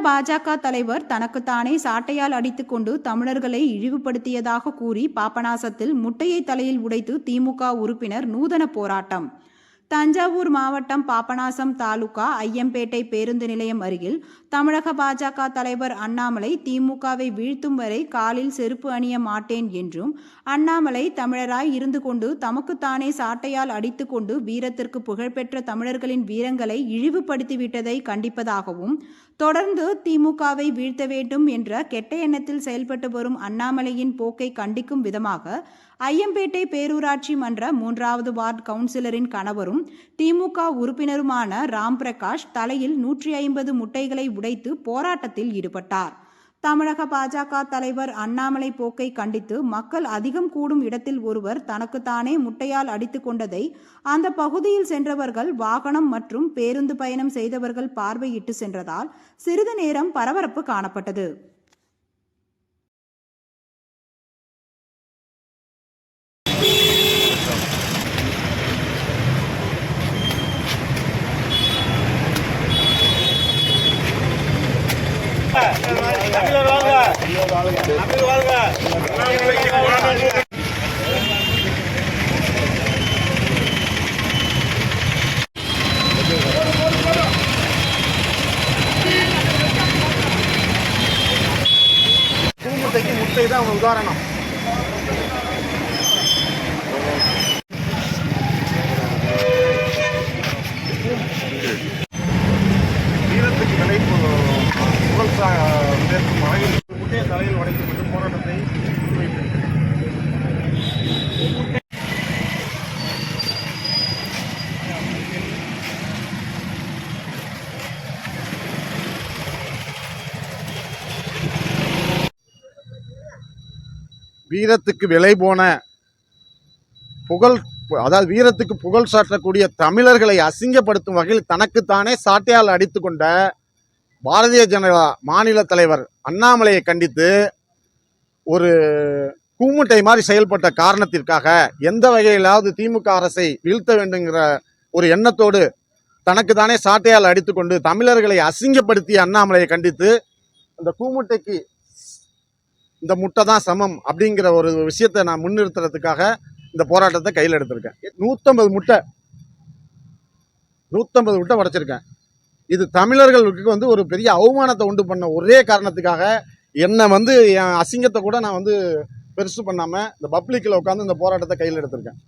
பாஜக தலைவர் தனக்குத்தானே சாட்டையால் அடித்துக்கொண்டு தமிழர்களை இழிவுபடுத்தியதாக கூறி பாபநாசத்தில் முட்டையை தலையில் உடைத்து திமுக உறுப்பினர் நூதன போராட்டம். தஞ்சாவூர் மாவட்டம் பாபநாசம் தாலுகா ஐயம்பேட்டை பேருந்து நிலையம் அருகில் தமிழக பாஜக தலைவர் அண்ணாமலை திமுகவை வீழ்த்தும் வரை காலில் செருப்பு அணிய மாட்டேன் என்றும், அண்ணாமலை தமிழராய் இருந்து கொண்டு தமக்குத்தானே சாட்டையால் அடித்துக்கொண்டு வீரத்திற்கு புகழ்பெற்ற தமிழர்களின் வீரங்களை இழிவுபடுத்திவிட்டதை கண்டிப்பதாகவும், தொடர்ந்து திமுகவை வீழ்த்த வேண்டும் என்ற கெட்ட எண்ணத்தில் செயல்பட்டு வரும் அண்ணாமலையின் போக்கை கண்டிக்கும் விதமாக ஐயம்பேட்டை பேரூராட்சி மன்ற 3வது வார்டு கவுன்சிலரின் கணவரும் திமுக உறுப்பினருமான ராம் பிரகாஷ் தலையில் 150 முட்டைகளை உடைத்து போராட்டத்தில் ஈடுபட்டார். தமிழக பாஜக தலைவர் அண்ணாமலை போக்கை கண்டித்து மக்கள் அதிகம் கூடும் இடத்தில் ஒருவர் தனக்குத்தானே முட்டையால் அடித்து கொண்டதை அந்த பகுதியில் சென்றவர்கள், வாகனம் மற்றும் பேருந்து பயணம் செய்தவர்கள் பார்வையிட்டு சென்றதால் சிறிது நேரம் பரபரப்பு காணப்பட்டது. முட்டை தான் உதாரணம். வீரத்துக்கு விலை புகழ் சேர்க்கும் வகையில் முட்டையை தலையில் உடைக்கப்பட்டு போராட்டத்தை வீரத்துக்கு விலை போன புகழ், அதாவது வீரத்துக்கு புகழ் சாற்றக்கூடிய தமிழர்களை அசிங்கப்படுத்தும் வகையில் தனக்குத்தானே சாட்டையால் அடித்து கொண்ட பாரதிய ஜனதா மாநில தலைவர் அண்ணாமலையை கண்டித்து ஒரு கூமுட்டை மாதிரி செயல்பட்ட காரணத்திற்காக எந்த வகையிலாவது திமுக அரசை வீழ்த்த வேண்டுங்கிற ஒரு எண்ணத்தோடு தனக்குத்தானே சாட்டையால் அடித்துக்கொண்டு தமிழர்களை அசிங்கப்படுத்திய அண்ணாமலையை கண்டித்து அந்த கூமுட்டைக்கு இந்த முட்டை தான் சமம் அப்படிங்கிற ஒரு விஷயத்தை நான் முன்னிறுத்துறதுக்காக இந்த போராட்டத்தை கையில் எடுத்திருக்கேன். 150 முட்டை உடைச்சிருக்கேன். இது தமிழர்களுக்கு ஒரு பெரிய அவமானத்தை உண்டு பண்ண ஒரே காரணத்துக்காக என்னை என் அசிங்கத்தை கூட நான் பெருசு பண்ணாமல் இந்த பப்ளிக்கில் உட்காந்து இந்த போராட்டத்தை கையில் எடுத்திருக்கேன்.